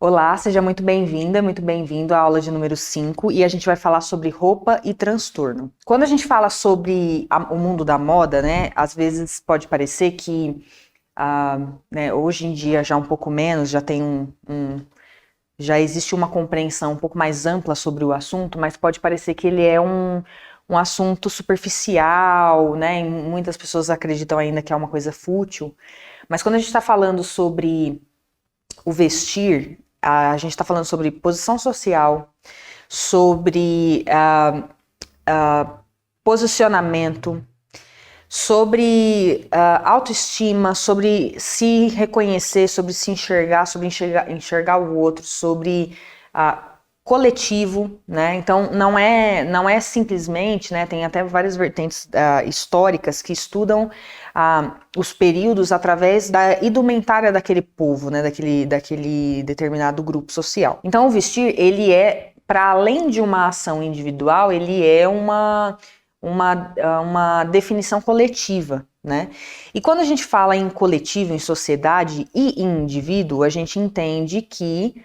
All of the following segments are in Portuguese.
Olá, seja muito bem-vinda, muito bem-vindo à aula de número 5 e a gente vai falar sobre roupa e transtorno. Quando a gente fala sobre o mundo da moda, né, às vezes pode parecer que hoje em dia já um pouco menos, já tem já existe uma compreensão um pouco mais ampla sobre o assunto, mas pode parecer que ele é um assunto superficial, né, e muitas pessoas acreditam ainda que é uma coisa fútil, mas quando a gente está falando sobre o vestir, a gente está falando sobre posição social, sobre posicionamento, sobre autoestima, sobre se reconhecer, sobre se enxergar, sobre enxergar o outro, sobre coletivo, né? Então não é simplesmente, né? Tem até várias vertentes históricas que estudam os períodos através da indumentária daquele povo, né? Daquele determinado grupo social. Então o vestir, ele é, para além de uma ação individual, ele é uma definição coletiva, né? E quando a gente fala em coletivo, em sociedade e em indivíduo, a gente entende que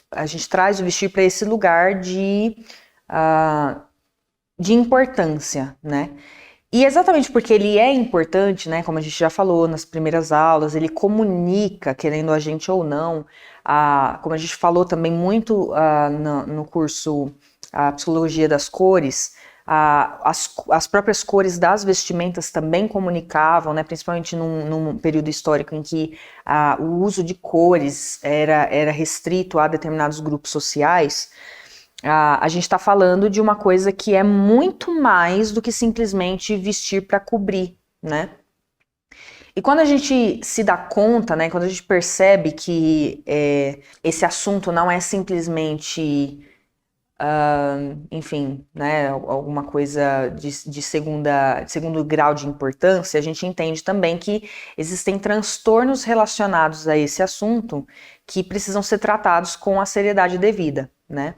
a gente traz o vestir para esse lugar de importância, né? E exatamente porque ele é importante, né? Como a gente já falou nas primeiras aulas, ele comunica, querendo a gente ou não, como a gente falou também muito no curso a Psicologia das Cores, as próprias cores das vestimentas também comunicavam, né, principalmente num período histórico em que o uso de cores era restrito a determinados grupos sociais. A gente está falando de uma coisa que é muito mais do que simplesmente vestir para cobrir, né? E quando a gente se dá conta, né, quando a gente percebe que esse assunto não é simplesmente enfim, né, alguma coisa de segundo grau de importância, a gente entende também que existem transtornos relacionados a esse assunto que precisam ser tratados com a seriedade devida, né?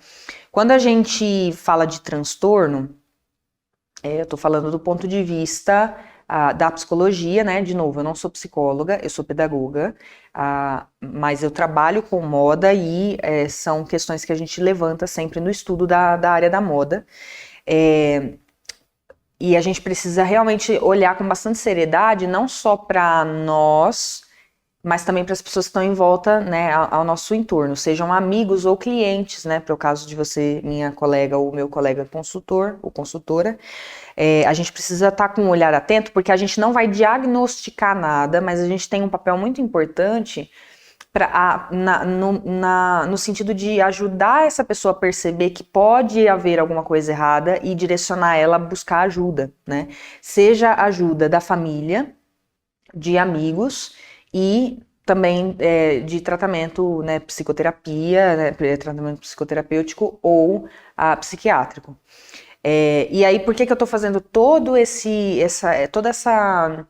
Quando a gente fala de transtorno, eu estou falando do ponto de vista da psicologia, né? De novo, eu não sou psicóloga, eu sou pedagoga, mas eu trabalho com moda e são questões que a gente levanta sempre no estudo da área da moda. E a gente precisa realmente olhar com bastante seriedade, não só para nós, mas também para as pessoas que estão em volta, né, ao nosso entorno, sejam amigos ou clientes, né, para o caso de você, minha colega ou meu colega consultor ou consultora. A gente precisa estar com um olhar atento, porque a gente não vai diagnosticar nada, mas a gente tem um papel muito importante no sentido de ajudar essa pessoa a perceber que pode haver alguma coisa errada e direcionar ela a buscar ajuda, né? Seja ajuda da família, de amigos e também de tratamento, né, psicoterapia, né, tratamento psicoterapêutico ou psiquiátrico. E aí, por que eu estou fazendo toda essa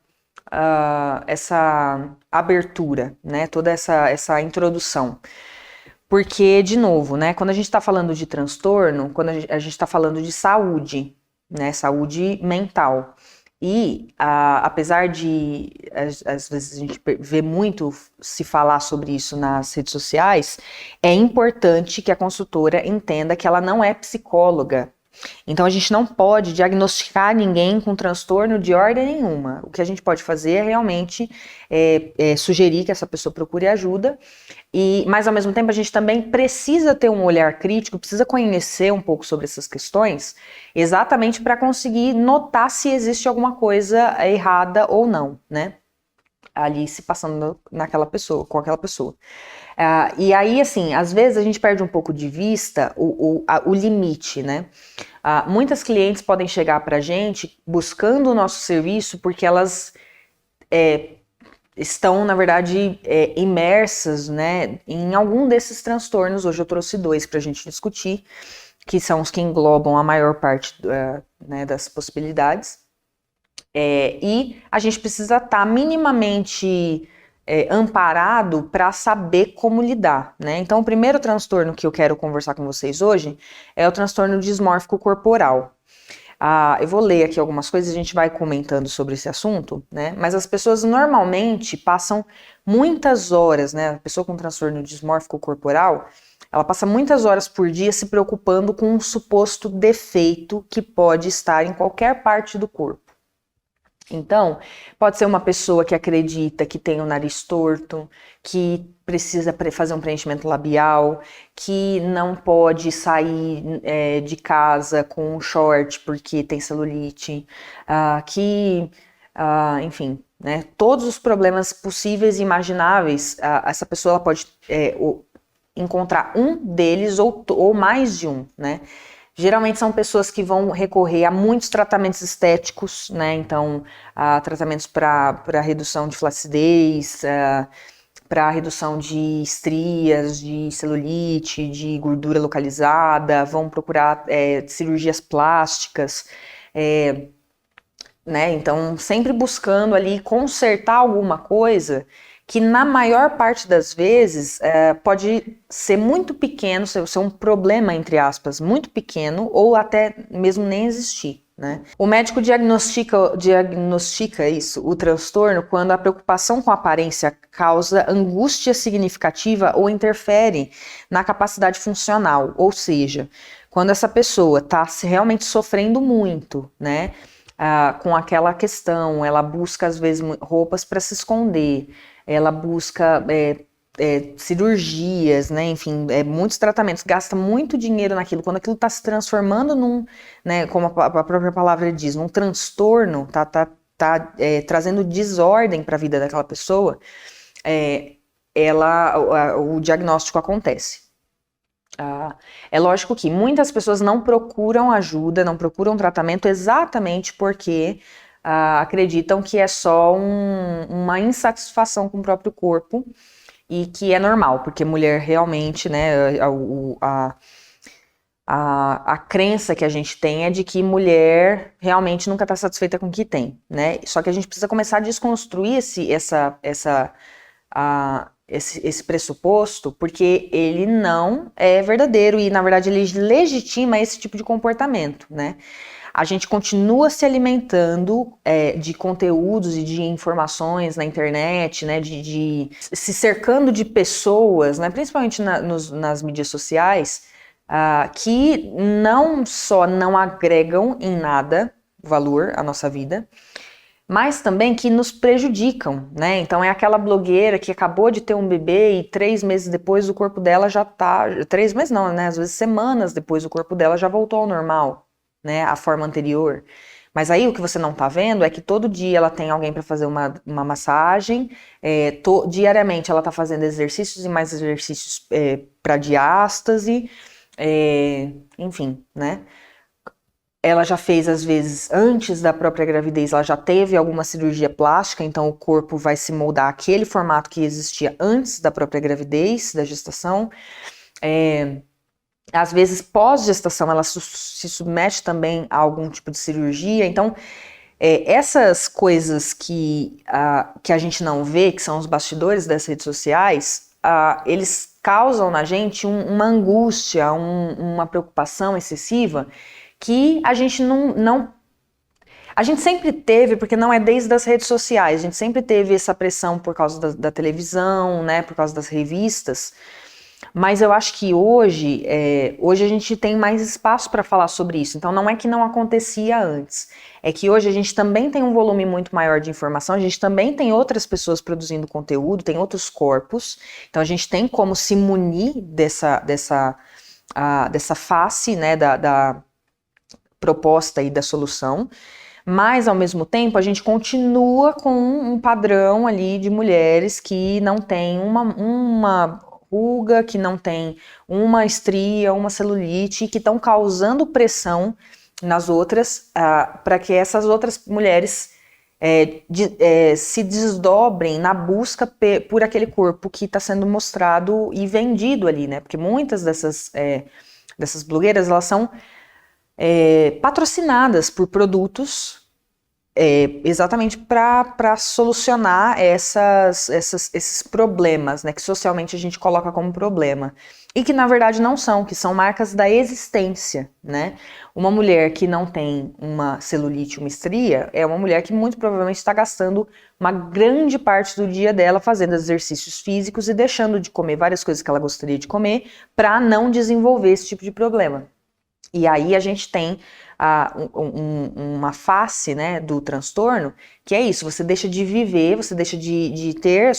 abertura, né? Toda essa introdução? Porque, de novo, né? Quando a gente está falando de transtorno, quando a gente está falando de saúde, né? Saúde mental. E, apesar de, às vezes, a gente vê muito se falar sobre isso nas redes sociais, é importante que a consultora entenda que ela não é psicóloga. Então a gente não pode diagnosticar ninguém com transtorno de ordem nenhuma. O que a gente pode fazer é realmente sugerir que essa pessoa procure ajuda, mas ao mesmo tempo a gente também precisa ter um olhar crítico, precisa conhecer um pouco sobre essas questões, exatamente para conseguir notar se existe alguma coisa errada ou não, né? Ali se passando com aquela pessoa. E aí, assim, às vezes a gente perde um pouco de vista o limite, né? Muitas clientes podem chegar pra gente buscando o nosso serviço porque elas estão, na verdade, imersas, né, em algum desses transtornos. Hoje eu trouxe 2 pra gente discutir, que são os que englobam a maior parte né, das possibilidades. E a gente precisa estar minimamente amparado para saber como lidar, né? Então, o primeiro transtorno que eu quero conversar com vocês hoje é o transtorno dismórfico corporal. Eu vou ler aqui algumas coisas e a gente vai comentando sobre esse assunto, né? Mas as pessoas normalmente passam muitas horas, né? A pessoa com transtorno dismórfico corporal, ela passa muitas horas por dia se preocupando com um suposto defeito que pode estar em qualquer parte do corpo. Então, pode ser uma pessoa que acredita que tem o nariz torto, que precisa fazer um preenchimento labial, que não pode sair de casa com um short porque tem celulite, enfim, né, todos os problemas possíveis e imagináveis, essa pessoa ela pode encontrar um deles ou mais de um, né? Geralmente são pessoas que vão recorrer a muitos tratamentos estéticos, né? Então, tratamentos para redução de flacidez, para redução de estrias, de celulite, de gordura localizada, vão procurar cirurgias plásticas, né? Então, sempre buscando ali consertar alguma coisa que na maior parte das vezes pode ser muito pequeno, ser um problema, entre aspas, muito pequeno, ou até mesmo nem existir, né? O médico diagnostica isso, o transtorno, quando a preocupação com a aparência causa angústia significativa ou interfere na capacidade funcional, ou seja, quando essa pessoa está realmente sofrendo muito, né? Com aquela questão, ela busca às vezes roupas para se esconder, ela busca cirurgias, né? Enfim, muitos tratamentos, gasta muito dinheiro naquilo. Quando aquilo está se transformando num, né, como a própria palavra diz, num transtorno, tá trazendo desordem para a vida daquela pessoa, o diagnóstico acontece. É lógico que muitas pessoas não procuram ajuda, não procuram tratamento exatamente porque acreditam que é só uma insatisfação com o próprio corpo e que é normal, porque mulher realmente, né, a crença que a gente tem é de que mulher realmente nunca está satisfeita com o que tem, né? Só que a gente precisa começar a desconstruir esse pressuposto, porque ele não é verdadeiro e, na verdade, ele legitima esse tipo de comportamento, né? A gente continua se alimentando de conteúdos e de informações na internet, né? De se cercando de pessoas, né? Principalmente nas mídias sociais, que não só não agregam em nada valor à nossa vida, mas também que nos prejudicam, né? Então é aquela blogueira que acabou de ter um bebê e 3 meses depois o corpo dela já tá... 3 meses não, né? Às vezes semanas depois o corpo dela já voltou ao normal, né? A forma anterior. Mas aí o que você não tá vendo é que todo dia ela tem alguém para fazer uma massagem, diariamente ela tá fazendo exercícios e mais exercícios para diástase, enfim, né? Ela já fez, às vezes, antes da própria gravidez, ela já teve alguma cirurgia plástica, então o corpo vai se moldar àquele formato que existia antes da própria gravidez, da gestação. Às vezes, pós-gestação, ela se submete também a algum tipo de cirurgia. Então, essas coisas que a gente não vê, que são os bastidores das redes sociais, eles causam na gente uma angústia, uma preocupação excessiva, que a gente não... A gente sempre teve, porque não é desde as redes sociais, a gente sempre teve essa pressão por causa da televisão, né, por causa das revistas, mas eu acho que hoje a gente tem mais espaço para falar sobre isso, então não é que não acontecia antes, é que hoje a gente também tem um volume muito maior de informação, a gente também tem outras pessoas produzindo conteúdo, tem outros corpos, então a gente tem como se munir dessa face, né, da proposta e da solução, mas ao mesmo tempo a gente continua com um padrão ali de mulheres que não tem uma ruga, que não tem uma estria, uma celulite, que estão causando pressão nas outras, para que essas outras mulheres se desdobrem na busca por aquele corpo que está sendo mostrado e vendido ali, né? Porque muitas dessas blogueiras, elas são patrocinadas por produtos exatamente para solucionar esses problemas, né, que socialmente a gente coloca como problema. E que na verdade não são, que são marcas da existência, né? Uma mulher que não tem uma celulite, uma estria, é uma mulher que muito provavelmente está gastando uma grande parte do dia dela fazendo exercícios físicos e deixando de comer várias coisas que ela gostaria de comer para não desenvolver esse tipo de problema. E aí a gente tem uma face, né, do transtorno, que é isso, você deixa de viver, você deixa de ter a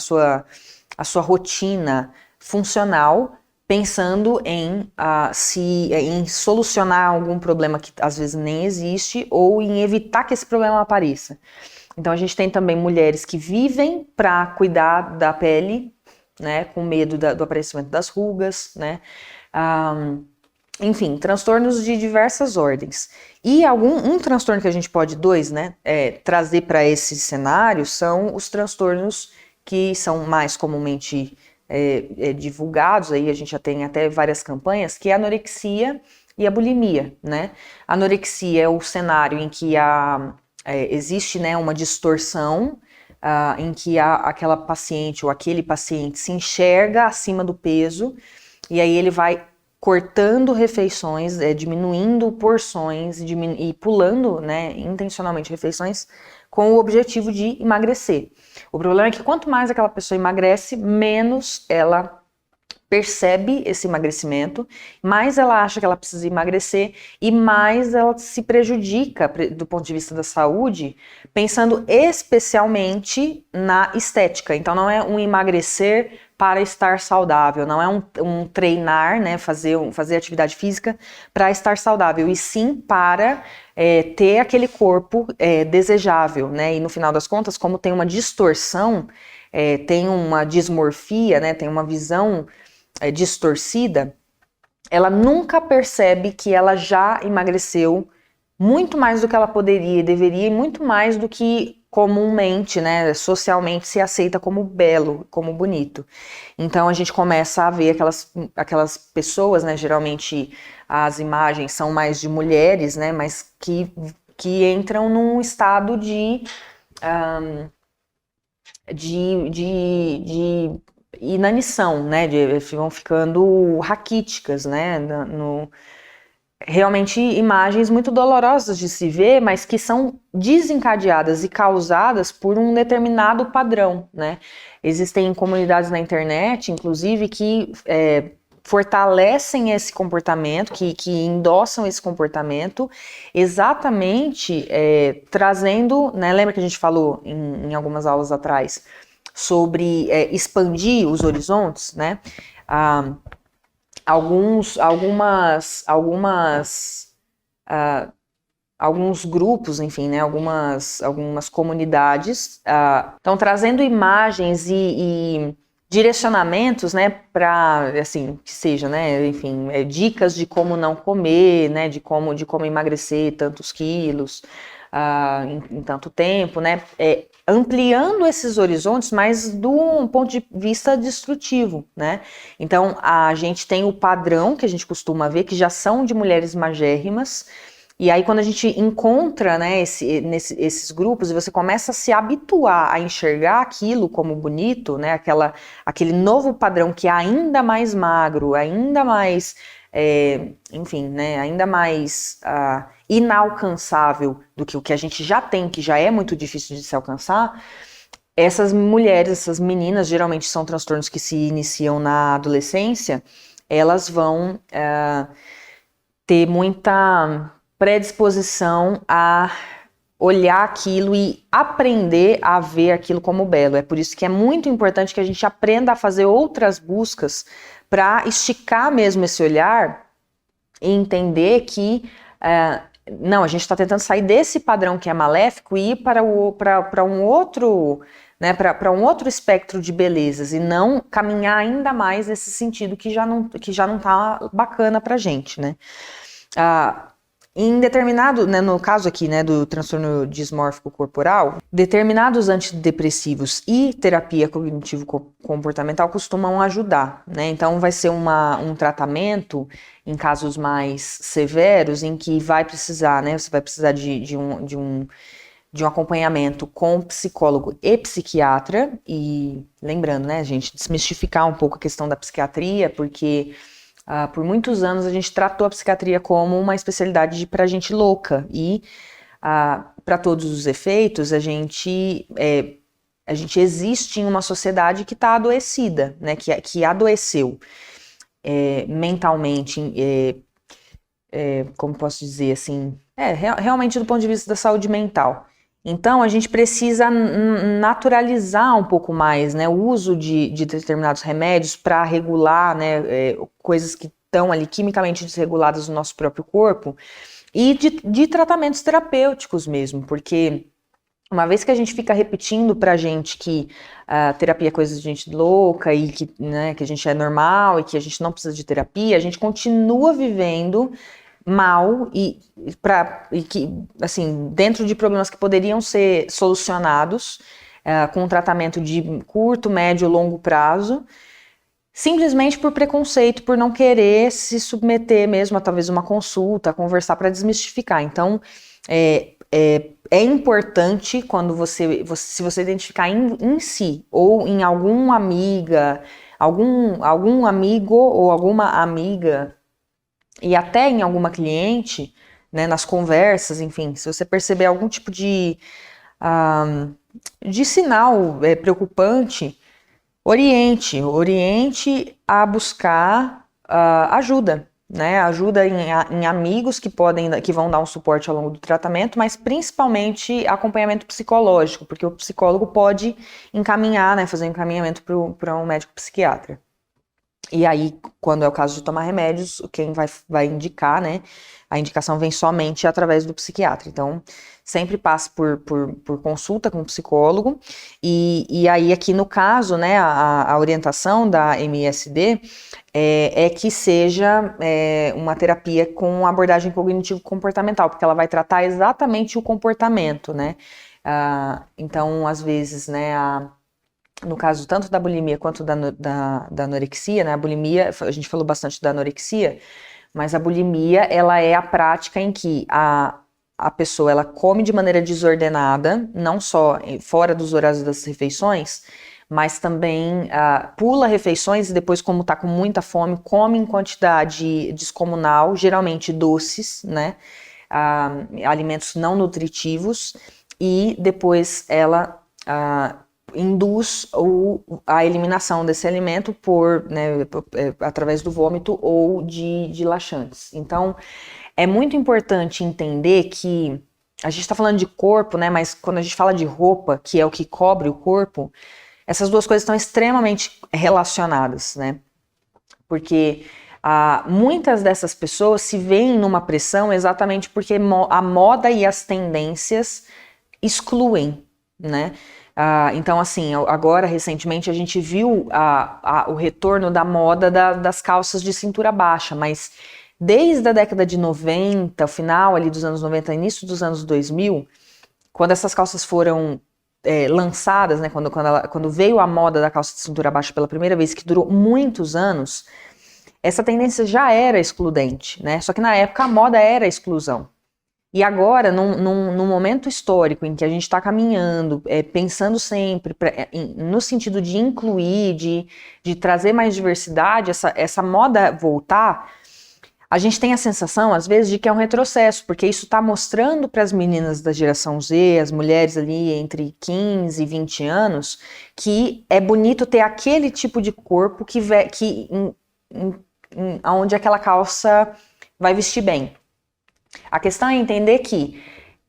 sua rotina funcional, pensando em solucionar algum problema que às vezes nem existe, ou em evitar que esse problema apareça. Então a gente tem também mulheres que vivem para cuidar da pele, né, com medo do aparecimento das rugas, né, enfim, transtornos de diversas ordens. E um transtorno que a gente pode, né, trazer para esse cenário são os transtornos que são mais comumente divulgados, aí a gente já tem até várias campanhas, que é a anorexia e a bulimia, né? A anorexia é o cenário em que existe, né, uma distorção em que aquela paciente ou aquele paciente se enxerga acima do peso, e aí ele vai cortando refeições, diminuindo porções e pulando, né, intencionalmente refeições com o objetivo de emagrecer. O problema é que quanto mais aquela pessoa emagrece, menos ela percebe esse emagrecimento, mais ela acha que ela precisa emagrecer e mais ela se prejudica do ponto de vista da saúde, pensando especialmente na estética. Então não é um emagrecer para estar saudável, não é um treinar, né, fazer atividade física para estar saudável, e sim para ter aquele corpo desejável, né, e no final das contas, como tem uma distorção, tem uma dismorfia, né, tem uma visão distorcida, ela nunca percebe que ela já emagreceu muito mais do que ela poderia e deveria, e muito mais do que comumente, né, socialmente se aceita como belo, como bonito. Então a gente começa a ver aquelas pessoas, né, geralmente as imagens são mais de mulheres, né, mas que entram num estado de inanição, né, vão ficando raquíticas, né, realmente imagens muito dolorosas de se ver, mas que são desencadeadas e causadas por um determinado padrão, né. Existem comunidades na internet, inclusive, que fortalecem esse comportamento, que endossam esse comportamento, exatamente trazendo, né, lembra que a gente falou em algumas aulas atrás, sobre expandir os horizontes, né? Alguns grupos, enfim, né? Algumas comunidades estão trazendo imagens e direcionamentos, né? Para, assim, que seja, né? Enfim, dicas de como não comer, né? De como emagrecer tantos quilos em tanto tempo, né? Ampliando esses horizontes, mas de um ponto de vista destrutivo, né? Então, a gente tem o padrão que a gente costuma ver, que já são de mulheres magérrimas, e aí quando a gente encontra, né, esses grupos, e você começa a se habituar a enxergar aquilo como bonito, né, aquele novo padrão que é ainda mais magro, ainda mais, enfim, né, ainda mais inalcançável do que o que a gente já tem, que já é muito difícil de se alcançar. Essas mulheres, essas meninas, geralmente são transtornos que se iniciam na adolescência, elas vão ter muita predisposição a olhar aquilo e aprender a ver aquilo como belo. É por isso que é muito importante que a gente aprenda a fazer outras buscas para esticar mesmo esse olhar e entender que não, a gente está tentando sair desse padrão que é maléfico e ir para um outro, né, para um outro espectro de belezas, e não caminhar ainda mais nesse sentido que já não tá bacana pra gente, né? Em determinado, né, no caso aqui, né, do transtorno dismórfico corporal, determinados antidepressivos e terapia cognitivo-comportamental costumam ajudar, né? Então vai ser um tratamento em casos mais severos em que vai precisar, né, você vai precisar de de um acompanhamento com psicólogo e psiquiatra, e lembrando, né, gente, desmistificar um pouco a questão da psiquiatria, porque por muitos anos a gente tratou a psiquiatria como uma especialidade para gente louca, e para todos os efeitos a gente existe em uma sociedade que está adoecida, né, que adoeceu mentalmente, como posso dizer assim, realmente do ponto de vista da saúde mental. Então, a gente precisa naturalizar um pouco mais, né, o uso de determinados remédios para regular, né, coisas que estão ali quimicamente desreguladas no nosso próprio corpo, e de tratamentos terapêuticos mesmo, porque uma vez que a gente fica repetindo pra gente que a terapia é coisa de gente louca e que, né, que a gente é normal e que a gente não precisa de terapia, a gente continua vivendo mal e que, assim, dentro de problemas que poderiam ser solucionados com um tratamento de curto, médio, longo prazo, simplesmente por preconceito, por não querer se submeter mesmo a talvez uma consulta, conversar para desmistificar. Então, é importante quando se você identificar em si ou em alguma amiga, algum amigo ou alguma amiga, e até em alguma cliente, né, nas conversas, enfim, se você perceber algum tipo de sinal preocupante, oriente a buscar ajuda, né? Ajuda em amigos que vão dar um suporte ao longo do tratamento, mas principalmente acompanhamento psicológico, porque o psicólogo pode encaminhar, né, fazer um encaminhamento para um médico psiquiatra. E aí, quando é o caso de tomar remédios, quem vai indicar, né? A indicação vem somente através do psiquiatra. Então, sempre passe por consulta com o psicólogo. E aí, aqui no caso, né, a orientação da MSD é que seja uma terapia com abordagem cognitivo-comportamental, porque ela vai tratar exatamente o comportamento, né? Então, às vezes, né, no caso tanto da bulimia quanto da anorexia, né? A bulimia, a gente falou bastante da anorexia, mas a bulimia, ela é a prática em que a pessoa, ela come de maneira desordenada, não só fora dos horários das refeições, mas também pula refeições e depois, como tá com muita fome, come em quantidade descomunal, geralmente doces, né? Alimentos não nutritivos, e depois ela induz a eliminação desse alimento através do vômito ou de laxantes. Então, é muito importante entender que a gente está falando de corpo, né? Mas quando a gente fala de roupa, que é o que cobre o corpo, essas duas coisas estão extremamente relacionadas, né? Porque muitas dessas pessoas se veem numa pressão exatamente porque a moda e as tendências excluem, né? Então, assim, agora, recentemente, a gente viu o retorno da moda das calças de cintura baixa, mas desde a década de 90, o final ali dos anos 90, início dos anos 2000, quando essas calças foram lançadas, né, quando veio a moda da calça de cintura baixa pela primeira vez, que durou muitos anos, essa tendência já era excludente, né? Só que na época a moda era exclusão. E agora, num momento histórico em que a gente está caminhando, pensando sempre no sentido de incluir, de trazer mais diversidade, essa moda voltar, a gente tem a sensação, às vezes, de que é um retrocesso, porque isso está mostrando para as meninas da geração Z, as mulheres ali entre 15 e 20 anos, que é bonito ter aquele tipo de corpo onde aquela calça vai vestir bem. A questão é entender que,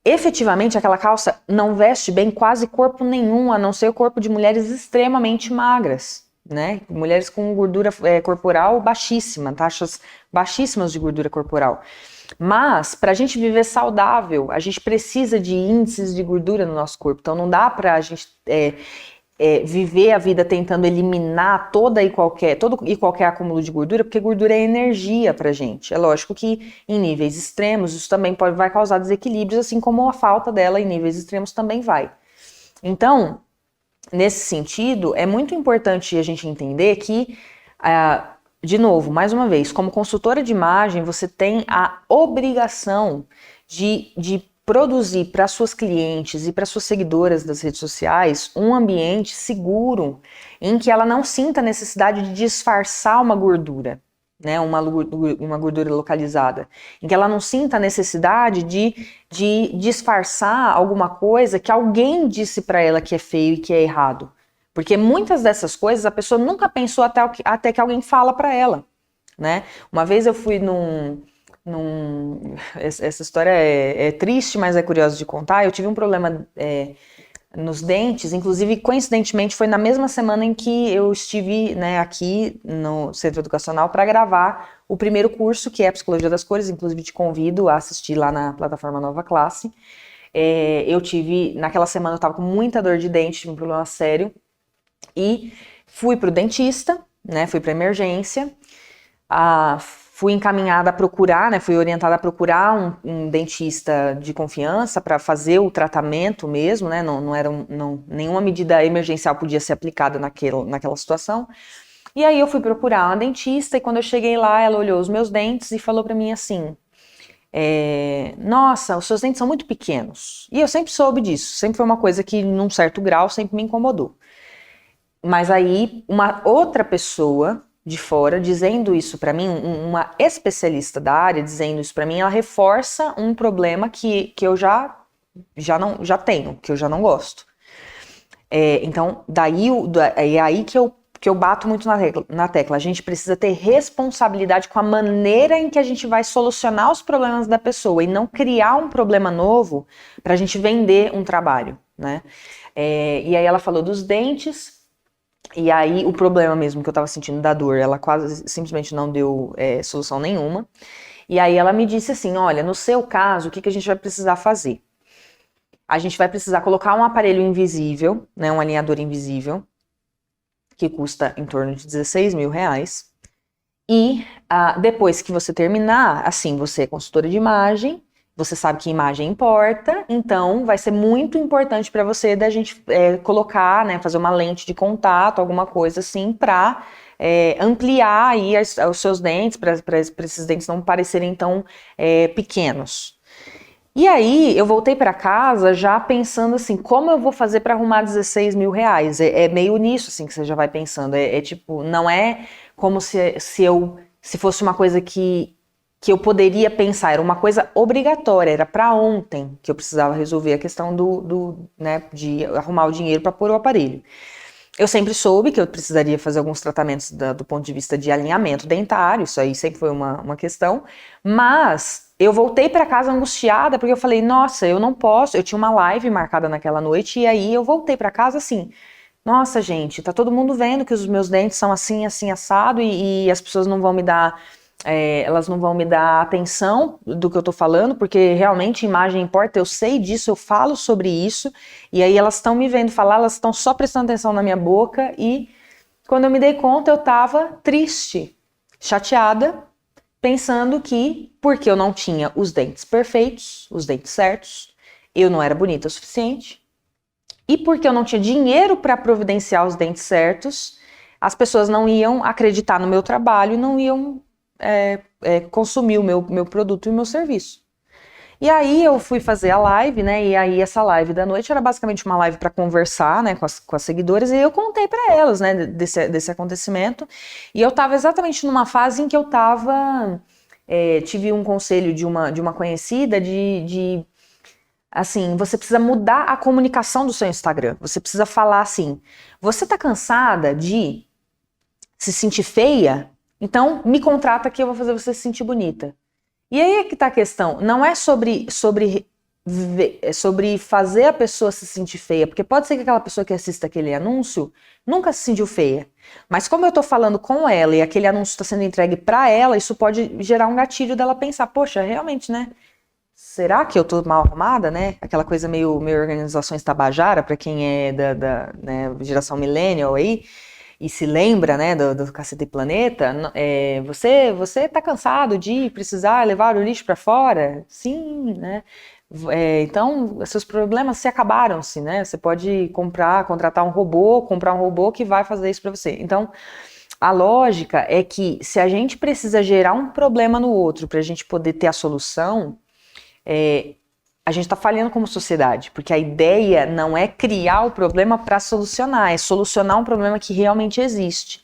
efetivamente, aquela calça não veste bem quase corpo nenhum, a não ser o corpo de mulheres extremamente magras, né? Mulheres com gordura corporal baixíssima, taxas baixíssimas de gordura corporal. Mas, para a gente viver saudável, a gente precisa de índices de gordura no nosso corpo. Então, não dá para a gente viver a vida tentando eliminar todo e qualquer acúmulo de gordura, porque gordura é energia pra gente. É lógico que em níveis extremos isso também vai causar desequilíbrios, assim como a falta dela em níveis extremos também vai. Então, nesse sentido, é muito importante a gente entender que, de novo, mais uma vez, como consultora de imagem, você tem a obrigação de produzir para suas clientes e para suas seguidoras das redes sociais um ambiente seguro em que ela não sinta a necessidade de disfarçar uma gordura, né, uma gordura localizada, em que ela não sinta a necessidade de disfarçar alguma coisa que alguém disse para ela que é feio e que é errado. Porque muitas dessas coisas a pessoa nunca pensou até que alguém fala para ela, né? Uma vez eu fui essa história é triste, mas é curiosa de contar. Eu tive um problema nos dentes, inclusive, coincidentemente, foi na mesma semana em que eu estive, né, aqui no Centro Educacional para gravar o primeiro curso, que é Psicologia das Cores. Inclusive, te convido a assistir lá na plataforma Nova Classe. Naquela semana eu estava com muita dor de dente, tive um problema sério, e fui para o dentista, né, fui para emergência, fui encaminhada a procurar, né, fui orientada a procurar um dentista de confiança para fazer o tratamento mesmo, né, nenhuma medida emergencial podia ser aplicada naquela situação. E aí eu fui procurar uma dentista e quando eu cheguei lá, ela olhou os meus dentes e falou para mim assim, nossa, os seus dentes são muito pequenos. E eu sempre soube disso, sempre foi uma coisa que num certo grau sempre me incomodou. Mas aí uma outra pessoa de fora dizendo isso para mim, uma especialista da área dizendo isso para mim, ela reforça um problema que eu já tenho, que eu já não gosto. Então, é aí que eu bato muito na tecla. A gente precisa ter responsabilidade com a maneira em que a gente vai solucionar os problemas da pessoa e não criar um problema novo para a gente vender um trabalho, né? E aí ela falou dos dentes. E aí o problema mesmo que eu tava sentindo da dor, ela quase simplesmente não deu solução nenhuma. E aí ela me disse assim, olha, no seu caso, o que a gente vai precisar fazer? A gente vai precisar colocar um aparelho invisível, né, um alinhador invisível, que custa em torno de R$16.000. E depois que você terminar, assim, você é consultora de imagem, você sabe que imagem importa, então vai ser muito importante para você da gente colocar, né, fazer uma lente de contato, alguma coisa assim, para ampliar aí os seus dentes, para esses dentes não parecerem tão pequenos. E aí eu voltei para casa já pensando assim, como eu vou fazer para arrumar R$16.000? É meio nisso assim que você já vai pensando, tipo, não é como se fosse uma coisa que eu poderia pensar, era uma coisa obrigatória, era para ontem que eu precisava resolver a questão né, de arrumar o dinheiro para pôr o aparelho. Eu sempre soube que eu precisaria fazer alguns tratamentos do ponto de vista de alinhamento dentário, isso aí sempre foi uma questão, mas eu voltei para casa angustiada porque eu falei, nossa, eu não posso, eu tinha uma live marcada naquela noite e aí eu voltei para casa assim, nossa gente, tá todo mundo vendo que os meus dentes são assim, assim, assado e as pessoas não vão me dar... elas não vão me dar atenção do que eu tô falando, porque realmente imagem importa, eu sei disso, eu falo sobre isso, e aí elas estão me vendo falar, elas estão só prestando atenção na minha boca, e quando eu me dei conta eu tava triste, chateada, pensando que, porque eu não tinha os dentes perfeitos, os dentes certos, eu não era bonita o suficiente, e porque eu não tinha dinheiro para providenciar os dentes certos, as pessoas não iam acreditar no meu trabalho e não iam consumir o meu produto e o meu serviço. E aí eu fui fazer a live, né, e aí essa live da noite era basicamente uma live para conversar, né, com as seguidoras, e eu contei para elas, né, desse acontecimento, e eu tava exatamente numa fase em que eu tava, tive um conselho de uma conhecida assim, você precisa mudar a comunicação do seu Instagram, você precisa falar assim, você tá cansada de se sentir feia? Então, me contrata que eu vou fazer você se sentir bonita. E aí é que tá a questão. Não é sobre fazer a pessoa se sentir feia, porque pode ser que aquela pessoa que assista aquele anúncio nunca se sentiu feia. Mas como eu tô falando com ela e aquele anúncio está sendo entregue para ela, isso pode gerar um gatilho dela pensar, poxa, realmente, né? Será que eu tô mal arrumada, né? Aquela coisa meio organizações Tabajara, para quem é da né, geração millennial aí, e se lembra, né, do Cacete Planeta, você tá cansado de precisar levar o lixo para fora? Sim, né? Então, seus problemas se acabaram-se, né? Você pode contratar um robô, comprar um robô que vai fazer isso para você. Então, a lógica é que se a gente precisa gerar um problema no outro para a gente poder ter a solução, a gente está falhando como sociedade, porque a ideia não é criar o problema para solucionar, é solucionar um problema que realmente existe.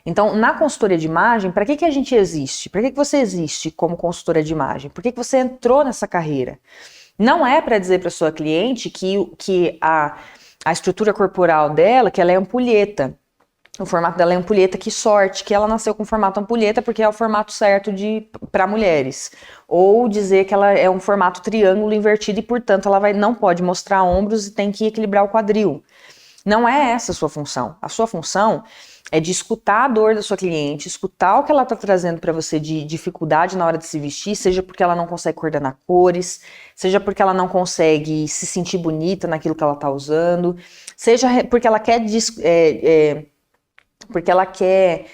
Então, na consultoria de imagem, para que a gente existe? Para que você existe como consultora de imagem? Por que você entrou nessa carreira? Não é para dizer para sua cliente que a estrutura corporal dela, que ela é ampulheta. O formato dela é ampulheta, que sorte que ela nasceu com formato ampulheta, porque é o formato certo para mulheres. Ou dizer que ela é um formato triângulo invertido e, portanto, ela não pode mostrar ombros e tem que equilibrar o quadril. Não é essa a sua função. A sua função é de escutar a dor da sua cliente, escutar o que ela está trazendo para você de dificuldade na hora de se vestir, seja porque ela não consegue coordenar cores, seja porque ela não consegue se sentir bonita naquilo que ela está usando, seja porque ela quer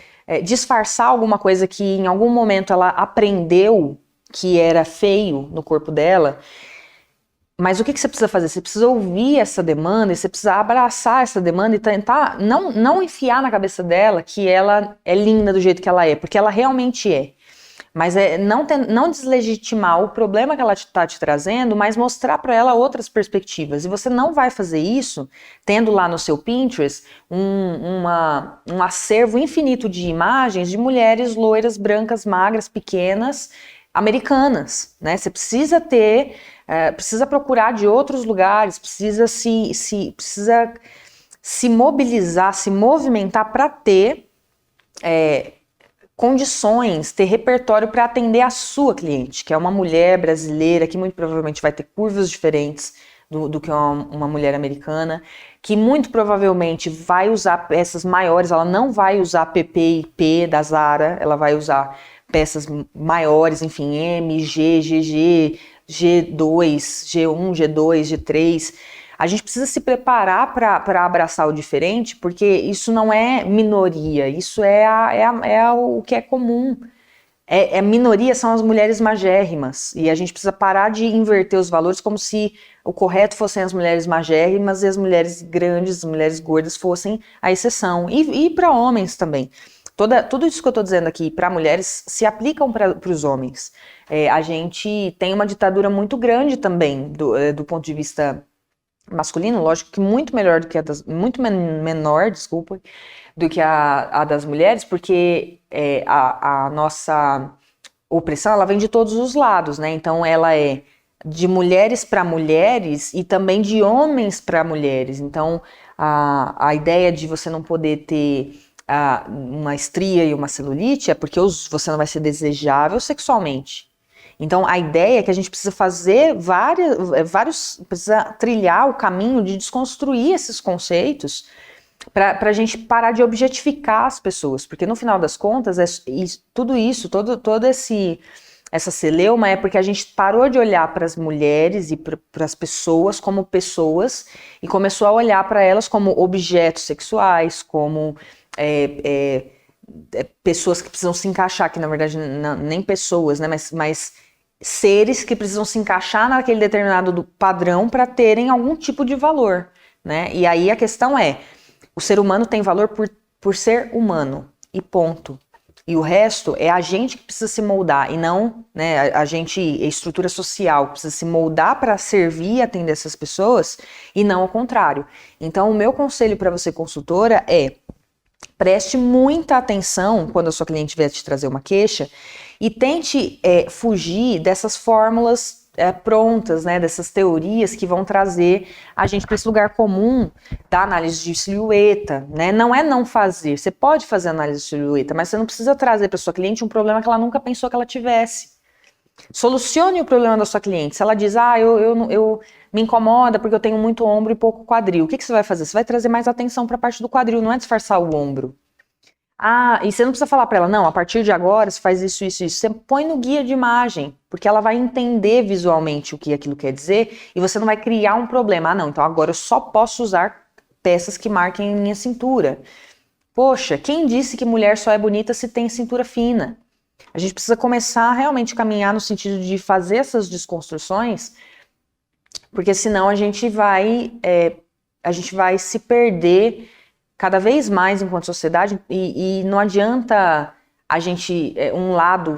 disfarçar alguma coisa que em algum momento ela aprendeu que era feio no corpo dela. Mas o que você precisa fazer? Você precisa ouvir essa demanda, e você precisa abraçar essa demanda e tentar não enfiar na cabeça dela que ela é linda do jeito que ela é, porque ela realmente é. Mas não deslegitimar o problema que ela está te trazendo, mas mostrar para ela outras perspectivas. E você não vai fazer isso tendo lá no seu Pinterest um acervo infinito de imagens de mulheres loiras, brancas, magras, pequenas, americanas, né? Você precisa precisa procurar de outros lugares, precisa se mobilizar, se movimentar para ter condições, ter repertório para atender a sua cliente, que é uma mulher brasileira, que muito provavelmente vai ter curvas diferentes do que uma mulher americana, que muito provavelmente vai usar peças maiores, ela não vai usar PP e P da Zara, ela vai usar peças maiores, enfim, M, G, GG, G2, G1, G2, G3. A gente precisa se preparar para abraçar o diferente, porque isso não é minoria, isso é o que é comum. Minoria são as mulheres magérrimas, e a gente precisa parar de inverter os valores como se o correto fossem as mulheres magérrimas e as mulheres grandes, as mulheres gordas fossem a exceção. E para homens também. Tudo isso que eu estou dizendo aqui para mulheres se aplicam para os homens. A gente tem uma ditadura muito grande também do ponto de vista masculino, lógico que muito melhor do que muito menor, desculpa, do que a das mulheres, porque a nossa opressão, ela vem de todos os lados, né? Então ela é de mulheres para mulheres e também de homens para mulheres. Então a ideia de você não poder ter uma estria e uma celulite é porque você não vai ser desejável sexualmente. Então, a ideia é que a gente precisa fazer precisa trilhar o caminho de desconstruir esses conceitos para a gente parar de objetificar as pessoas, porque no final das contas, tudo isso, toda essa celeuma é porque a gente parou de olhar para as mulheres e para as pessoas como pessoas e começou a olhar para elas como objetos sexuais, como pessoas que precisam se encaixar, que na verdade nem pessoas, né, mas seres que precisam se encaixar naquele determinado padrão para terem algum tipo de valor, né? E aí a questão é, o ser humano tem valor por ser humano, e ponto. E o resto é a gente que precisa se moldar, e não, né, a estrutura social precisa se moldar para servir e atender essas pessoas, e não ao contrário. Então o meu conselho para você, consultora, é: preste muita atenção quando a sua cliente vier te trazer uma queixa e tente fugir dessas fórmulas prontas, né, dessas teorias que vão trazer a gente para esse lugar comum da análise de silhueta, né? Não é não fazer, você pode fazer análise de silhueta, mas você não precisa trazer para sua cliente um problema que ela nunca pensou que ela tivesse. Solucione o problema da sua cliente. Se ela diz, eu me incomoda porque eu tenho muito ombro e pouco quadril, o que você vai fazer? Você vai trazer mais atenção para a parte do quadril, não é disfarçar o ombro. E você não precisa falar para ela, não, a partir de agora você faz isso, isso, isso. Você põe no guia de imagem, porque ela vai entender visualmente o que aquilo quer dizer e você não vai criar um problema. Não, então agora eu só posso usar peças que marquem minha cintura. Poxa, quem disse que mulher só é bonita se tem cintura fina? A gente precisa começar a realmente caminhar no sentido de fazer essas desconstruções, porque senão a gente vai se perder cada vez mais enquanto sociedade, e não adianta a gente, um lado,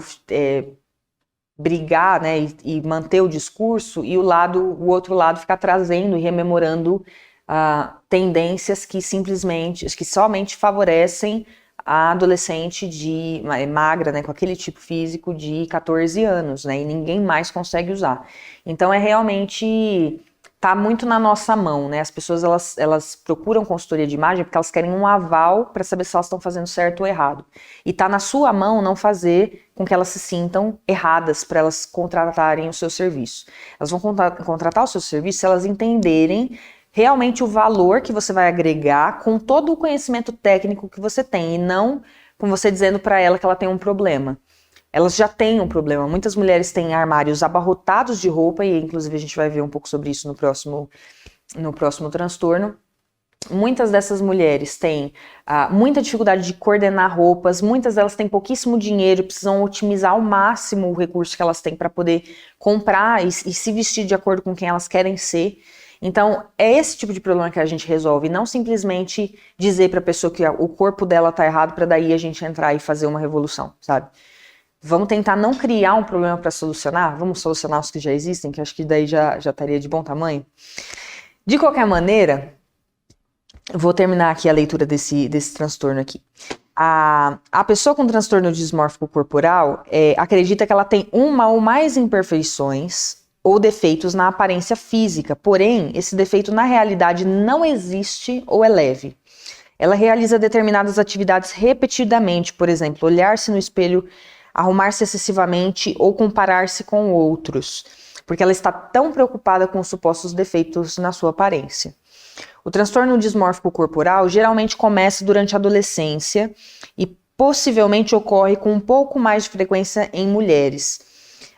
brigar, né, e manter o discurso, e o outro lado ficar trazendo e rememorando tendências que somente favorecem a adolescente magra, né, com aquele tipo físico de 14 anos, né, e ninguém mais consegue usar. Então realmente tá muito na nossa mão, né? As pessoas elas procuram consultoria de imagem porque elas querem um aval para saber se elas estão fazendo certo ou errado. E tá na sua mão não fazer com que elas se sintam erradas para elas contratarem o seu serviço. Elas vão contratar o seu serviço se elas entenderem realmente o valor que você vai agregar com todo o conhecimento técnico que você tem, e não com você dizendo para ela que ela tem um problema. Elas já têm um problema. Muitas mulheres têm armários abarrotados de roupa, e inclusive a gente vai ver um pouco sobre isso no próximo transtorno. Muitas dessas mulheres têm muita dificuldade de coordenar roupas, muitas delas têm pouquíssimo dinheiro, precisam otimizar ao máximo o recurso que elas têm para poder comprar e se vestir de acordo com quem elas querem ser. Então, é esse tipo de problema que a gente resolve, não simplesmente dizer para a pessoa que o corpo dela tá errado para daí a gente entrar e fazer uma revolução, sabe? Vamos tentar não criar um problema para solucionar, vamos solucionar os que já existem, que acho que daí já estaria de bom tamanho. De qualquer maneira, vou terminar aqui a leitura desse transtorno aqui. A pessoa com transtorno dismórfico corporal acredita que ela tem uma ou mais imperfeições ou defeitos na aparência física, porém, esse defeito na realidade não existe ou é leve. Ela realiza determinadas atividades repetidamente, por exemplo, olhar-se no espelho, arrumar-se excessivamente ou comparar-se com outros, porque ela está tão preocupada com os supostos defeitos na sua aparência. O transtorno dismórfico corporal geralmente começa durante a adolescência e possivelmente ocorre com um pouco mais de frequência em mulheres.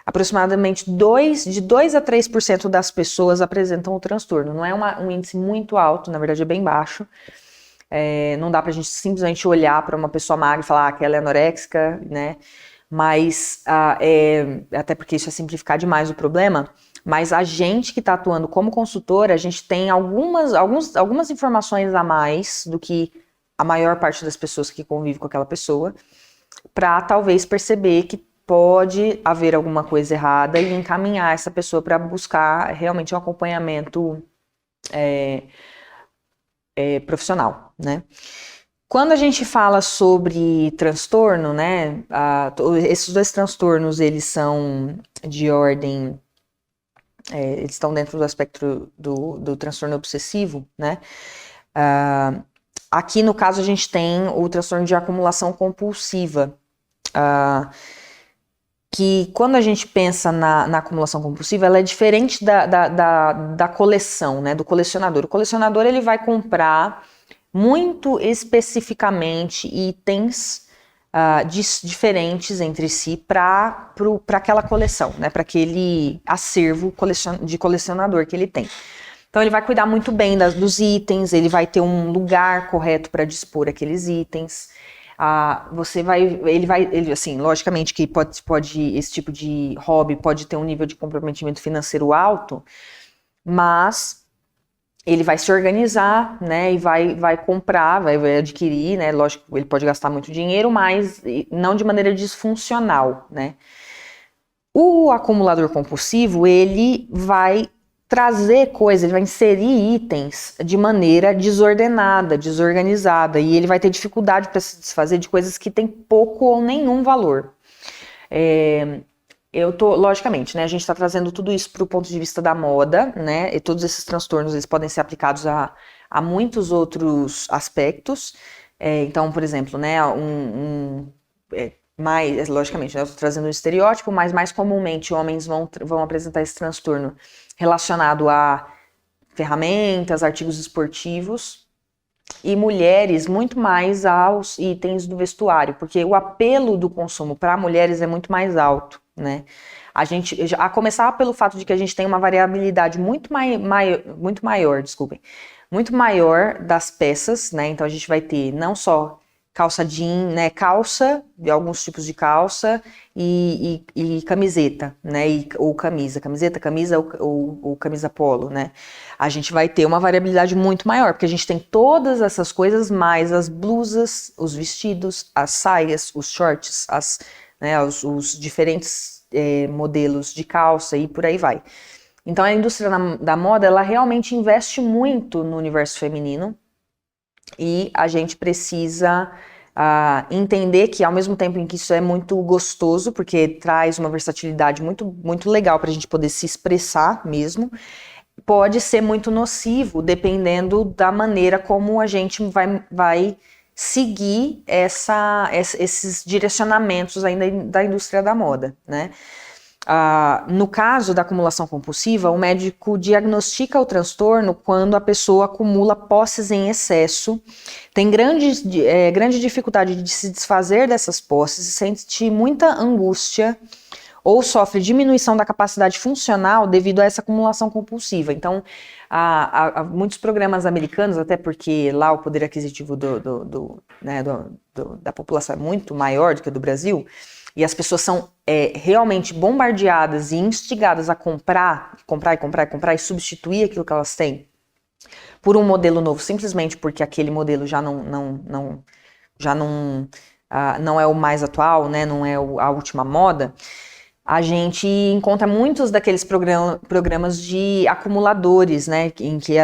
Aproximadamente de 2 a 3% das pessoas apresentam o transtorno. Não é um índice muito alto, na verdade é bem baixo. Não dá pra gente simplesmente olhar para uma pessoa magra e falar que ela é anoréxica, né? Mas, até porque isso é simplificar demais o problema, mas a gente que está atuando como consultora, a gente tem algumas informações a mais do que a maior parte das pessoas que convivem com aquela pessoa, para talvez perceber que pode haver alguma coisa errada e encaminhar essa pessoa para buscar realmente um acompanhamento profissional, né? Quando a gente fala sobre transtorno, né, esses dois transtornos, eles são de ordem, eles estão dentro do aspecto do transtorno obsessivo, né? Aqui, no caso, a gente tem o transtorno de acumulação compulsiva, que quando a gente pensa na acumulação compulsiva, ela é diferente da coleção, né, do colecionador. O colecionador, ele vai comprar muito especificamente itens diferentes entre si para aquela coleção, né, para aquele acervo de colecionador que ele tem. Então ele vai cuidar muito bem dos itens, ele vai ter um lugar correto para dispor aqueles itens. Assim, logicamente que esse tipo de hobby pode ter um nível de comprometimento financeiro alto, mas ele vai se organizar, né, e vai comprar, vai adquirir, né, lógico, ele pode gastar muito dinheiro, mas não de maneira disfuncional, né. O acumulador compulsivo, ele vai trazer coisas, ele vai inserir itens de maneira desordenada, desorganizada, e ele vai ter dificuldade para se desfazer de coisas que têm pouco ou nenhum valor. Logicamente, né, a gente está trazendo tudo isso para o ponto de vista da moda, né, e todos esses transtornos, eles podem ser aplicados a muitos outros aspectos. Então, por exemplo, né, logicamente, né, eu estou trazendo um estereótipo, mas mais comumente homens vão apresentar esse transtorno relacionado a ferramentas, artigos esportivos, e mulheres muito mais aos itens do vestuário, porque o apelo do consumo para mulheres é muito mais alto, né? A começar pelo fato de que a gente tem uma variabilidade muito maior das peças, né? Então a gente vai ter não só calça jeans, né, calça, de alguns tipos de calça e camiseta, né, ou camiseta, camisa ou camisa polo, né. A gente vai ter uma variabilidade muito maior, porque a gente tem todas essas coisas, mais as blusas, os vestidos, as saias, os shorts, os diferentes modelos de calça e por aí vai. Então a indústria da moda, ela realmente investe muito no universo feminino e a gente precisa entender que ao mesmo tempo em que isso é muito gostoso, porque traz uma versatilidade muito, muito legal para a gente poder se expressar mesmo, pode ser muito nocivo, dependendo da maneira como a gente vai seguir esses direcionamentos ainda da indústria da moda, né? No caso da acumulação compulsiva, o médico diagnostica o transtorno quando a pessoa acumula posses em excesso, tem grande dificuldade de se desfazer dessas posses, sente muita angústia ou sofre diminuição da capacidade funcional devido a essa acumulação compulsiva. Então, há muitos programas americanos, até porque lá o poder aquisitivo da população é muito maior do que o do Brasil, e as pessoas são realmente bombardeadas e instigadas a comprar e substituir aquilo que elas têm por um modelo novo, simplesmente porque aquele modelo já não é o mais atual, né, não é a última moda. A gente encontra muitos daqueles programas de acumuladores, né, em que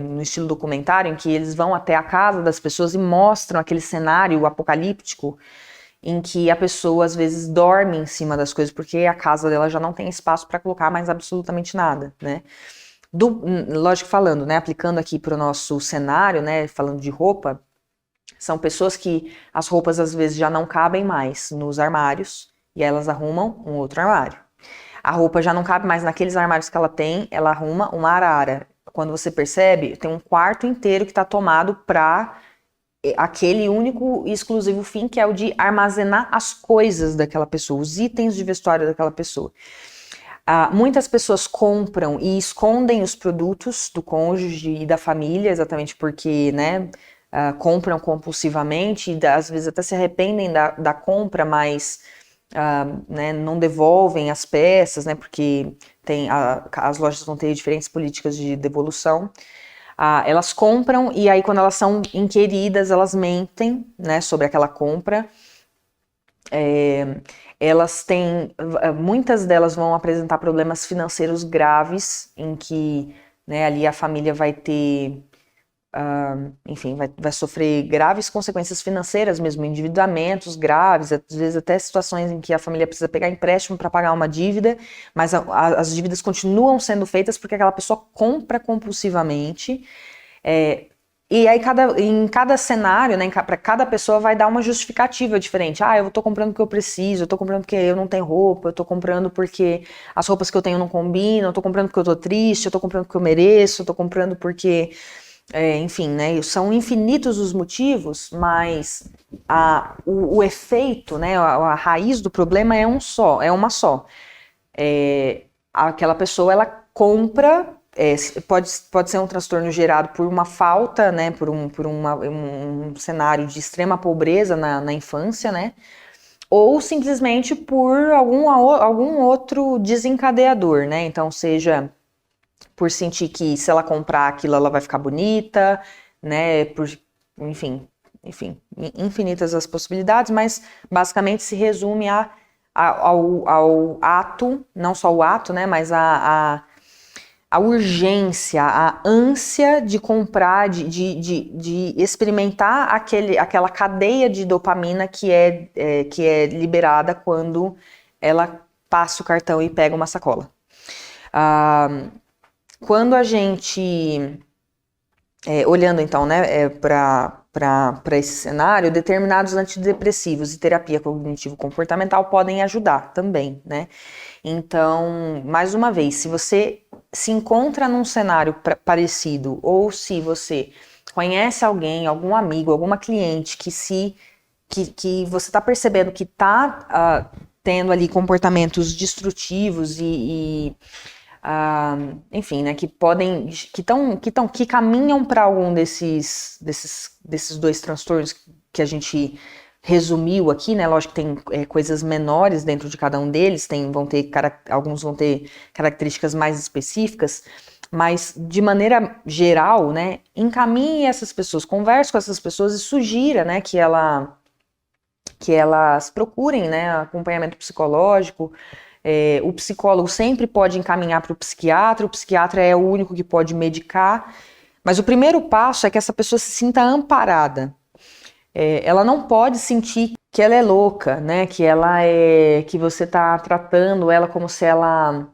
no estilo documentário, em que eles vão até a casa das pessoas e mostram aquele cenário apocalíptico em que a pessoa às vezes dorme em cima das coisas porque a casa dela já não tem espaço para colocar mais absolutamente nada, né? Lógico, falando, né, aplicando aqui para o nosso cenário, né, falando de roupa, são pessoas que as roupas às vezes já não cabem mais nos armários e elas arrumam um outro armário. A roupa já não cabe mais naqueles armários que ela tem, ela arruma uma arara. Quando você percebe, tem um quarto inteiro que está tomado para aquele único e exclusivo fim, que é o de armazenar as coisas daquela pessoa, os itens de vestuário daquela pessoa. Muitas pessoas compram e escondem os produtos do cônjuge e da família, exatamente porque, né, compram compulsivamente e às vezes até se arrependem da compra, mas né, não devolvem as peças, né, porque as lojas vão ter diferentes políticas de devolução. Elas compram e aí quando elas são inquiridas, elas mentem, né, sobre aquela compra. Muitas delas vão apresentar problemas financeiros graves, em que, né, ali a família vai ter, enfim, vai sofrer graves consequências financeiras mesmo, endividamentos graves, às vezes até situações em que a família precisa pegar empréstimo para pagar uma dívida, mas as dívidas continuam sendo feitas porque aquela pessoa compra compulsivamente. E aí, em cada cenário, né, para cada pessoa vai dar uma justificativa diferente. Eu tô comprando porque eu preciso, eu tô comprando porque eu não tenho roupa, eu tô comprando porque as roupas que eu tenho não combinam, eu tô comprando porque eu tô triste, eu tô comprando porque eu mereço, eu tô comprando porque... enfim, né, são infinitos os motivos, mas o efeito, né, a raiz do problema é uma só. Aquela pessoa, ela compra... pode ser um transtorno gerado por uma falta, né, por um cenário de extrema pobreza na infância, né, ou simplesmente por algum outro desencadeador, né, então seja por sentir que se ela comprar aquilo ela vai ficar bonita, né, enfim, infinitas as possibilidades, mas basicamente se resume ao ato, não só o ato, né, mas a urgência, a ânsia de comprar, de experimentar aquela cadeia de dopamina que é liberada quando ela passa o cartão e pega uma sacola. Quando a gente, olhando então, né, para esse cenário, determinados antidepressivos e terapia cognitivo-comportamental podem ajudar também, né? Então, mais uma vez, se você se encontra num cenário parecido, ou se você conhece alguém, algum amigo, alguma cliente que você está percebendo que está tendo ali comportamentos destrutivos enfim, né, que caminham para algum desses dois transtornos que a gente resumiu aqui, né? Lógico que tem coisas menores dentro de cada um deles, alguns vão ter características mais específicas, mas de maneira geral, né, encaminhe essas pessoas, converse com essas pessoas e sugira, né, que que elas procurem, né, acompanhamento psicológico. O psicólogo sempre pode encaminhar para o psiquiatra é o único que pode medicar, mas o primeiro passo é que essa pessoa se sinta amparada. Ela não pode sentir que ela é louca, né, que você está tratando ela como se ela,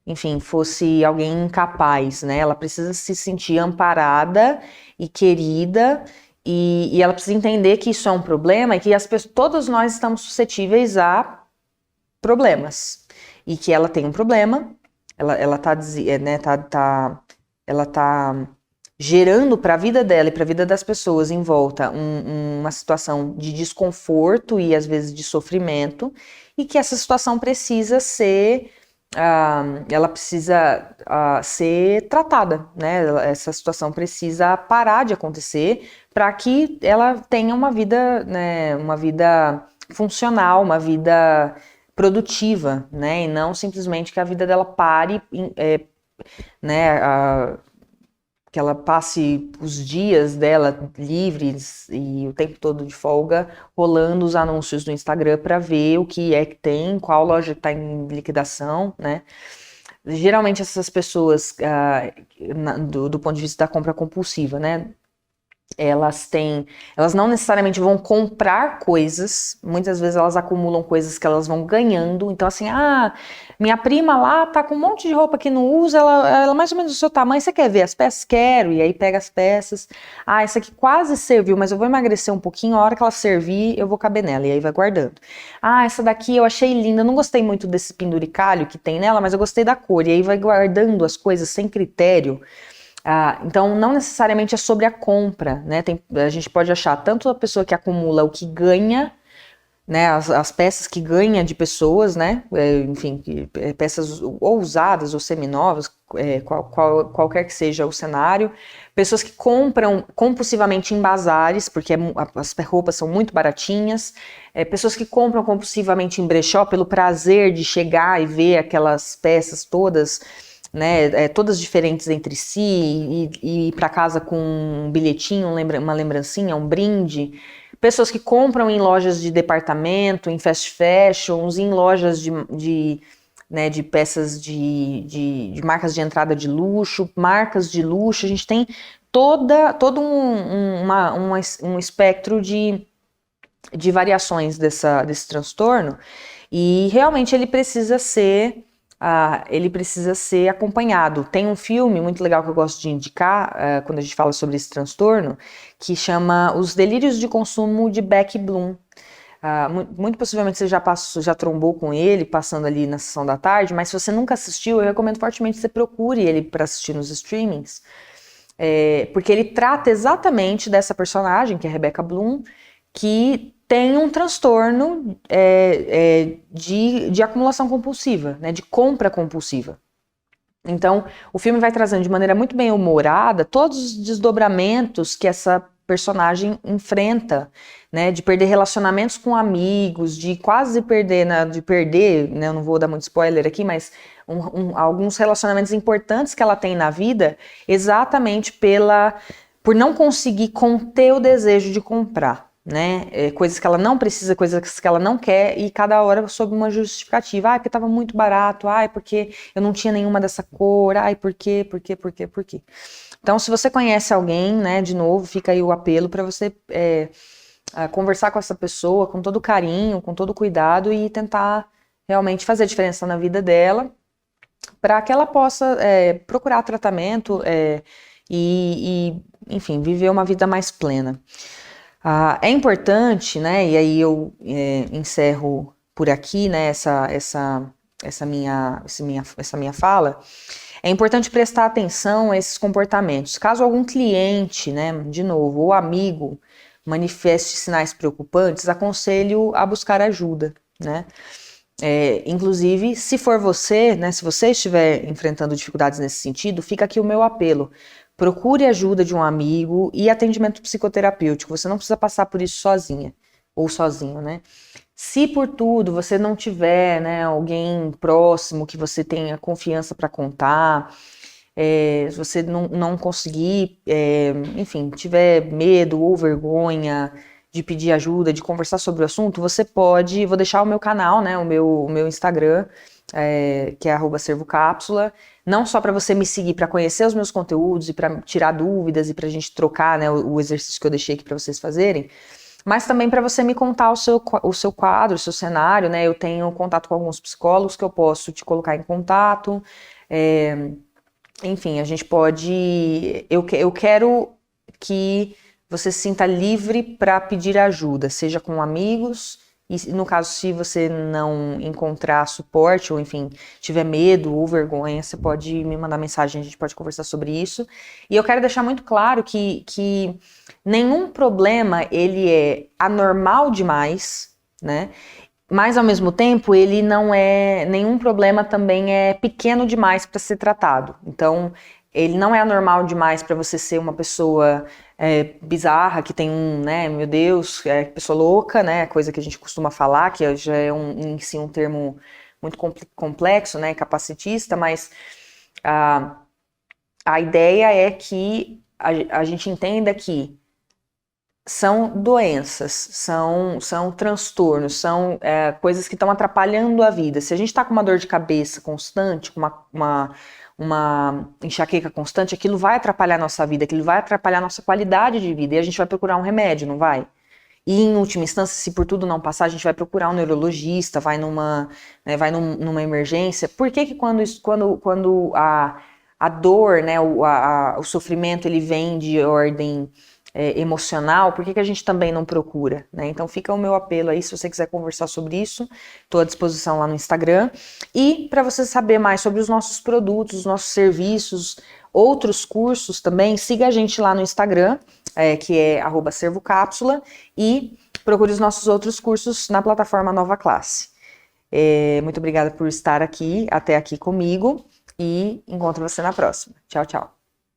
enfim, fosse alguém incapaz, né, ela precisa se sentir amparada e querida, e ela precisa entender que isso é um problema e que todos nós estamos suscetíveis a problemas. E que ela tem um problema, ela tá gerando para a vida dela e para a vida das pessoas em volta uma situação de desconforto e às vezes de sofrimento, e que essa situação precisa ser ser tratada, né? Essa situação precisa parar de acontecer para que ela tenha uma vida, né, uma vida funcional, uma vida produtiva, né? E não simplesmente que a vida dela pare, né? Que ela passe os dias dela livres e o tempo todo de folga rolando os anúncios do Instagram para ver o que é que tem, qual loja está em liquidação, né? Geralmente essas pessoas, do ponto de vista da compra compulsiva, né? Elas não necessariamente vão comprar coisas, muitas vezes elas acumulam coisas que elas vão ganhando. Então assim, minha prima lá tá com um monte de roupa que não usa, ela mais ou menos do seu tamanho, você quer ver as peças? Quero, e aí pega as peças. Essa aqui quase serviu, mas eu vou emagrecer um pouquinho, a hora que ela servir eu vou caber nela, e aí vai guardando. Essa daqui eu achei linda, não gostei muito desse penduricalho que tem nela, mas eu gostei da cor, e aí vai guardando as coisas sem critério. Então, não necessariamente é sobre a compra, né? A gente pode achar tanto a pessoa que acumula o que ganha, né? As peças que ganha de pessoas, né? Enfim, peças ou usadas ou seminovas, qualquer que seja o cenário. Pessoas que compram compulsivamente em bazares, porque as roupas são muito baratinhas. Pessoas que compram compulsivamente em brechó pelo prazer de chegar e ver aquelas peças todas, né, todas diferentes entre si, e ir para casa com um bilhetinho, uma lembrancinha, um brinde. Pessoas que compram em lojas de departamento, em fast fashions, em lojas de peças de marcas de entrada de luxo, marcas de luxo. A gente tem todo um espectro de variações desse transtorno, e realmente ele precisa ser acompanhado. Tem um filme muito legal que eu gosto de indicar quando a gente fala sobre esse transtorno, que chama Os Delírios de Consumo de Beck Bloom. Muito possivelmente você já trombou com ele passando ali na sessão da tarde, mas se você nunca assistiu, eu recomendo fortemente que você procure ele para assistir nos streamings, porque ele trata exatamente dessa personagem, que é a Rebecca Bloom, que tem um transtorno de acumulação compulsiva, né, de compra compulsiva. Então, o filme vai trazendo de maneira muito bem humorada todos os desdobramentos que essa personagem enfrenta, né, de perder relacionamentos com amigos, de quase perder, né, eu não vou dar muito spoiler aqui, mas alguns relacionamentos importantes que ela tem na vida, exatamente por não conseguir conter o desejo de comprar, né, coisas que ela não precisa, coisas que ela não quer, e cada hora sob uma justificativa. Porque estava muito barato, porque eu não tinha nenhuma dessa cor, por quê? Então, se você conhece alguém, né, de novo, fica aí o apelo para você conversar com essa pessoa com todo carinho, com todo cuidado, e tentar realmente fazer a diferença na vida dela, para que ela possa procurar tratamento enfim, viver uma vida mais plena. É importante, né, e aí eu encerro por aqui, né, essa minha fala. É importante prestar atenção a esses comportamentos. Caso algum cliente, né, de novo, ou amigo, manifeste sinais preocupantes, aconselho a buscar ajuda, né. Inclusive, se for você, né, se você estiver enfrentando dificuldades nesse sentido, fica aqui o meu apelo. Procure ajuda de um amigo e atendimento psicoterapêutico. Você não precisa passar por isso sozinha ou sozinho, né? Se por tudo você não tiver, né, alguém próximo que você tenha confiança para contar, se você não conseguir, enfim, tiver medo ou vergonha, de pedir ajuda, de conversar sobre o assunto, você pode, vou deixar o meu canal, né, o meu Instagram, que é @servocápsula, não só para você me seguir, para conhecer os meus conteúdos e para tirar dúvidas e para a gente trocar, né, o exercício que eu deixei aqui para vocês fazerem, mas também para você me contar o seu quadro, o seu cenário, né? Eu tenho contato com alguns psicólogos que eu posso te colocar em contato. Enfim, a gente pode. Eu quero que você se sinta livre para pedir ajuda, seja com amigos, e no caso, se você não encontrar suporte, ou enfim, tiver medo ou vergonha, você pode me mandar mensagem, a gente pode conversar sobre isso. E eu quero deixar muito claro que nenhum problema, ele é anormal demais, né? Mas ao mesmo tempo, ele não é, nenhum problema também é pequeno demais para ser tratado. Então, ele não é anormal demais para você ser uma pessoa bizarra, que tem né, meu Deus, pessoa louca, né, coisa que a gente costuma falar, que já é em si um termo muito complexo, né, capacitista, mas a ideia é que a gente entenda que são doenças, são transtornos, são coisas que estão atrapalhando a vida. Se a gente está com uma dor de cabeça constante, com uma enxaqueca constante, aquilo vai atrapalhar a nossa vida, aquilo vai atrapalhar a nossa qualidade de vida, e a gente vai procurar um remédio, não vai? E em última instância, se por tudo não passar, a gente vai procurar um neurologista, vai numa numa emergência. Por que quando a dor, né, o sofrimento, ele vem de ordem emocional, por que a gente também não procura, né? Então fica o meu apelo aí, se você quiser conversar sobre isso, estou à disposição lá no Instagram. E para você saber mais sobre os nossos produtos, os nossos serviços, outros cursos também, siga a gente lá no Instagram, que é @servocápsula, e procure os nossos outros cursos na plataforma Nova Classe. Muito obrigada por estar aqui, até aqui comigo, e encontro você na próxima. Tchau, tchau.